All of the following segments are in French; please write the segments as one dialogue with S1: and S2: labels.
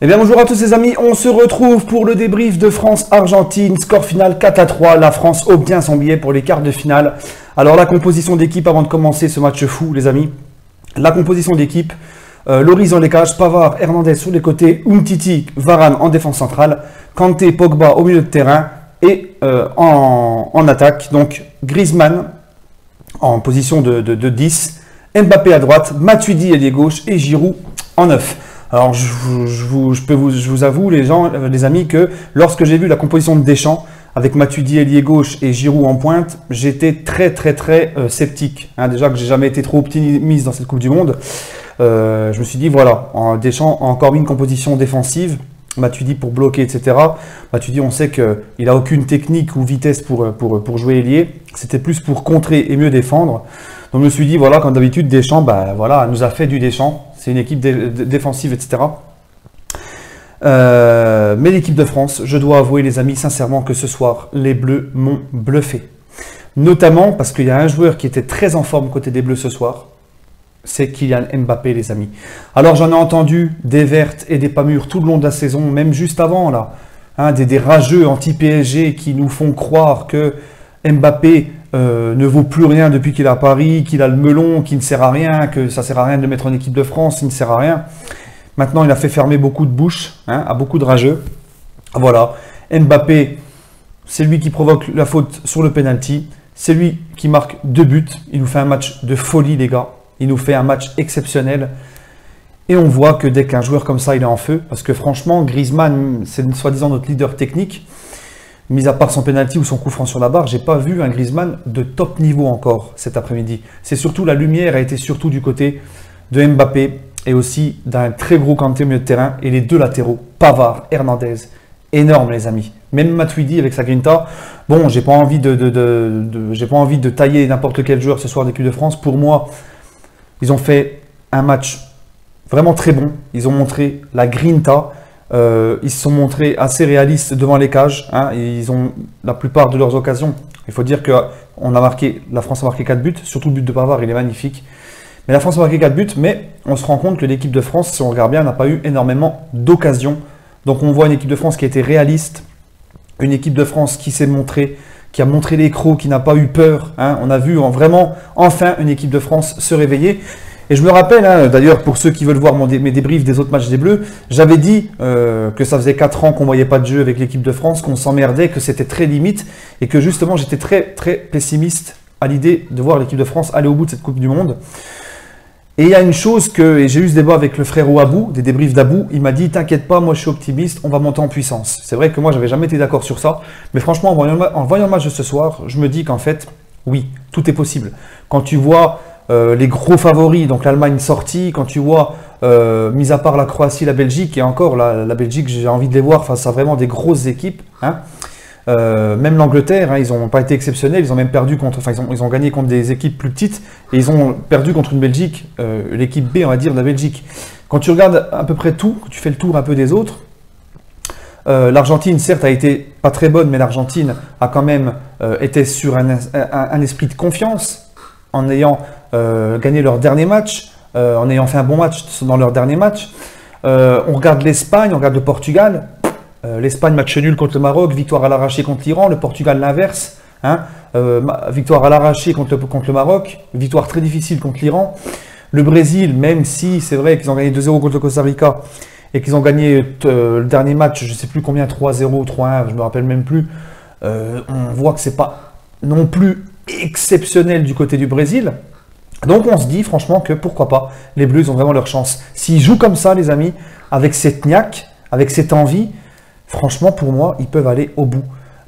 S1: Eh bien bonjour à tous les amis, on se retrouve pour le débrief de France-Argentine, score final 4-3, la France obtient son billet pour les quarts de finale. Alors la composition d'équipe avant de commencer ce match fou les amis, la composition d'équipe, Lloris dans les cages, Pavard, Hernandez sur les côtés, Umtiti, Varane en défense centrale, Kanté, Pogba au milieu de terrain et en attaque, donc Griezmann en position de 10, Mbappé à droite, Matuidi ailier gauche et Giroud en 9. Alors, je vous avoue, les amis, que lorsque j'ai vu la composition de Deschamps, avec Matuidi ailier gauche et Giroud en pointe, j'étais très sceptique. Déjà que j'ai jamais été trop optimiste dans cette Coupe du Monde. Je me suis dit, voilà, Deschamps a encore mis une composition défensive, Matuidi pour bloquer, etc. Matuidi, on sait qu'il n'a aucune technique ou vitesse pour jouer ailier. C'était plus pour contrer et mieux défendre. Donc, je me suis dit, voilà, comme d'habitude, Deschamps, nous a fait du Deschamps. C'est une équipe défensive, etc. Mais l'équipe de France, je dois avouer les amis, sincèrement que ce soir, les Bleus m'ont bluffé. Notamment parce qu'il y a un joueur qui était très en forme côté des Bleus ce soir. C'est Kylian Mbappé les amis. Alors j'en ai entendu des vertes et des pas mûres tout le long de la saison, même juste avant là. Des rageux anti-PSG qui nous font croire que Mbappé ne vaut plus rien depuis qu'il est à Paris, qu'il a le melon, qu'il ne sert à rien, que ça ne sert à rien de le mettre en équipe de France, il ne sert à rien. Maintenant, il a fait fermer beaucoup de bouches à beaucoup de rageux. Voilà, Mbappé, c'est lui qui provoque la faute sur le penalty, c'est lui qui marque 2 buts. Il nous fait un match de folie, les gars. Il nous fait un match exceptionnel. Et on voit que dès qu'un joueur comme ça, il est en feu, parce que franchement, Griezmann, c'est soi-disant notre leader technique. Mis à part son penalty ou son coup franc sur la barre, j'ai pas vu un Griezmann de top niveau encore cet après-midi. C'est surtout la lumière a été surtout du côté de Mbappé et aussi d'un très gros Kanté au milieu de terrain et les deux latéraux, Pavard, Hernandez, énorme les amis. Même Matuidi avec sa grinta. Bon, j'ai pas envie de tailler n'importe quel joueur ce soir d'équipe de France. Pour moi, ils ont fait un match vraiment très bon. Ils ont montré la grinta. Ils se sont montrés assez réalistes devant les cages. Ils ont la plupart de leurs occasions. Il faut dire que la France a marqué 4 buts, surtout le but de Pavard, il est magnifique. Mais la France a marqué 4 buts, mais on se rend compte que l'équipe de France, si on regarde bien, n'a pas eu énormément d'occasions. Donc on voit une équipe de France qui a été réaliste, une équipe de France qui s'est montrée, qui a montré les crocs, qui n'a pas eu peur. On a vu vraiment, enfin, une équipe de France se réveiller. Et je me rappelle, d'ailleurs, pour ceux qui veulent voir mes débriefs des autres matchs des Bleus, j'avais dit que ça faisait 4 ans qu'on ne voyait pas de jeu avec l'équipe de France, qu'on s'emmerdait, que c'était très limite, et que justement, j'étais très pessimiste à l'idée de voir l'équipe de France aller au bout de cette Coupe du Monde. Et il y a une chose et j'ai eu ce débat avec le frérot Abou, des débriefs d'Abou, il m'a dit « T'inquiète pas, moi je suis optimiste, on va monter en puissance ». C'est vrai que moi, j'avais jamais été d'accord sur ça, mais franchement, en voyant le match de ce soir, je me dis qu'en fait, oui, tout est possible. Quand tu vois les gros favoris, donc l'Allemagne sortie, quand tu vois, mis à part la Croatie, la Belgique, et encore la Belgique, j'ai envie de les voir face à vraiment des grosses équipes. Même l'Angleterre, ils n'ont pas été exceptionnels, ils ont même perdu ils ont gagné contre des équipes plus petites, et ils ont perdu contre une Belgique, l'équipe B, on va dire, de la Belgique. Quand tu regardes à peu près tout, tu fais le tour un peu des autres, l'Argentine, certes, a été pas très bonne, mais l'Argentine a quand même été sur un esprit de confiance, en ayant gagné leur dernier match, en ayant fait un bon match dans leur dernier match. On regarde l'Espagne, on regarde le Portugal. L'Espagne, match nul contre le Maroc, victoire à l'arraché contre l'Iran. Le Portugal, l'inverse. Victoire à l'arraché contre le Maroc, victoire très difficile contre l'Iran. Le Brésil, même si c'est vrai qu'ils ont gagné 2-0 contre le Costa Rica et qu'ils ont gagné le dernier match, je ne sais plus combien, 3-0, 3-1, je ne me rappelle même plus. On voit que ce n'est pas non plus exceptionnel du côté du Brésil. Donc on se dit franchement que pourquoi pas, les Bleus ils ont vraiment leur chance. S'ils jouent comme ça les amis, avec cette niaque, avec cette envie, franchement pour moi ils peuvent aller au bout.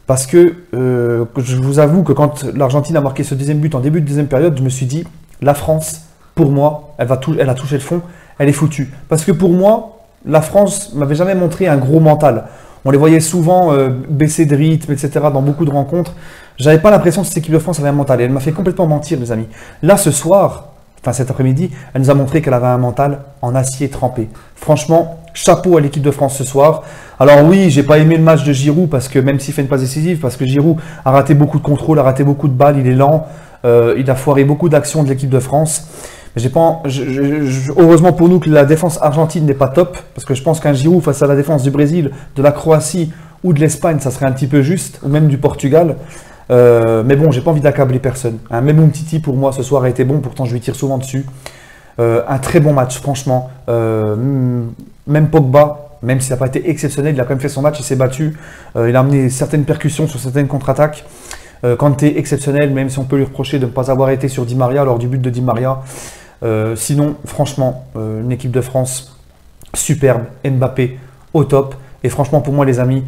S1: Parce que je vous avoue que quand l'Argentine a marqué ce deuxième but en début de deuxième période, je me suis dit la France, pour moi, elle a touché le fond, elle est foutue. Parce que pour moi, la France m'avait jamais montré un gros mental. On les voyait souvent baisser de rythme, etc. dans beaucoup de rencontres. J'avais pas l'impression que cette équipe de France avait un mental. Et elle m'a fait complètement mentir, les amis. Là, ce soir, enfin cet après-midi, elle nous a montré qu'elle avait un mental en acier trempé. Franchement, chapeau à l'équipe de France ce soir. Alors oui, j'ai pas aimé le match de Giroud, parce que même s'il fait une passe décisive, parce que Giroud a raté beaucoup de contrôles, a raté beaucoup de balles, il est lent. Il a foiré beaucoup d'actions de l'équipe de France. J'ai pas, heureusement pour nous que la défense argentine n'est pas top, parce que je pense qu'un Giroud face à la défense du Brésil, de la Croatie ou de l'Espagne, ça serait un petit peu juste, ou même du Portugal. Mais bon, j'ai pas envie d'accabler personne. Même Umtiti pour moi ce soir a été bon, pourtant je lui tire souvent dessus. Un très bon match, franchement. Même Pogba, même s'il n'a pas été exceptionnel, il a quand même fait son match, il s'est battu. Il a amené certaines percussions sur certaines contre-attaques. Kanté exceptionnel, même si on peut lui reprocher de ne pas avoir été sur Di Maria lors du but de Di Maria. Sinon, franchement, une équipe de France superbe, Mbappé au top. Et franchement, pour moi, les amis,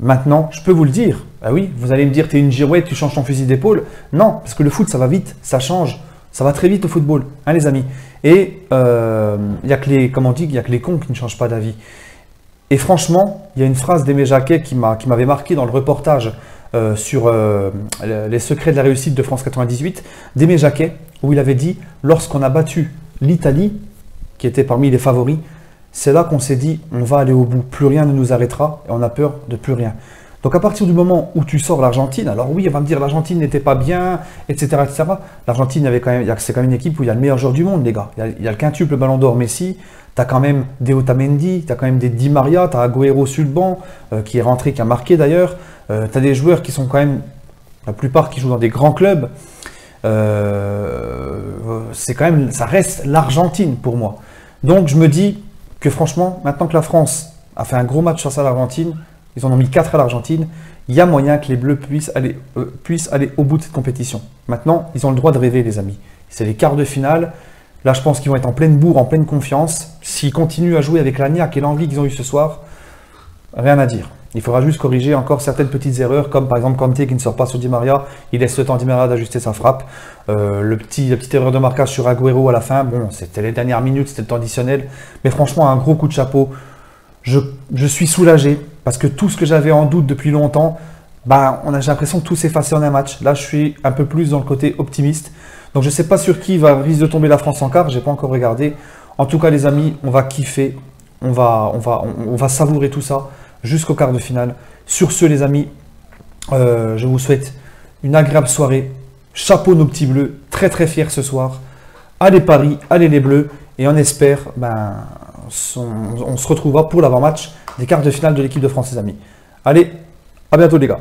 S1: maintenant, je peux vous le dire. Ah oui, vous allez me dire, tu es une girouette, tu changes ton fusil d'épaule. Non, parce que le foot, ça va vite, ça change. Ça va très vite au football, hein, les amis. Et il n'y a que les, comme on dit, il y a que les cons qui ne changent pas d'avis. Et franchement, il y a une phrase d'Aimé Jacquet qui m'avait marqué dans le reportage sur les secrets de la réussite de France 98, d'Aimé Jacquet, où il avait dit, lorsqu'on a battu l'Italie, qui était parmi les favoris, c'est là qu'on s'est dit, on va aller au bout, plus rien ne nous arrêtera, et on a peur de plus rien. Donc à partir du moment où tu sors l'Argentine, alors oui, on va me dire l'Argentine n'était pas bien, etc. etc. L'Argentine, c'est quand même une équipe où il y a le meilleur joueur du monde, les gars. Il y a le quintuple Ballon d'Or Messi, tu as quand même des Otamendi, tu as quand même des Di Maria, tu as Agüero sur le banc, qui est rentré, qui a marqué d'ailleurs. Tu as des joueurs qui sont quand même, la plupart qui jouent dans des grands clubs. C'est quand même, ça reste l'Argentine pour moi. Donc je me dis que franchement, maintenant que la France a fait un gros match face à l'Argentine, ils en ont mis 4 à l'Argentine, il y a moyen que les Bleus puissent aller au bout de cette compétition. Maintenant, ils ont le droit de rêver, les amis. C'est les quarts de finale. Là, je pense qu'ils vont être en pleine bourre, en pleine confiance. S'ils continuent à jouer avec la niaque et l'envie qu'ils ont eu ce soir, rien à dire. Il faudra juste corriger encore certaines petites erreurs, comme par exemple Kanté qui ne sort pas sur Di Maria. Il laisse le temps à Di Maria d'ajuster sa frappe. La petite erreur de marquage sur Agüero à la fin, bon, c'était les dernières minutes, c'était le temps additionnel. Mais franchement, un gros coup de chapeau. Je suis soulagé parce que tout ce que j'avais en doute depuis longtemps, j'ai l'impression que tout s'est effacé en un match. Là, je suis un peu plus dans le côté optimiste. Donc, je ne sais pas sur qui risque de tomber la France en quart. Je n'ai pas encore regardé. En tout cas, les amis, on va kiffer. On va savourer tout ça jusqu'au quart de finale. Sur ce, les amis, je vous souhaite une agréable soirée. Chapeau nos petits bleus. Très, très fiers ce soir. Allez Paris, allez les bleus. Et on espère... on se retrouvera pour l'avant-match des quarts de finale de l'équipe de France, les amis. Allez, à bientôt les gars.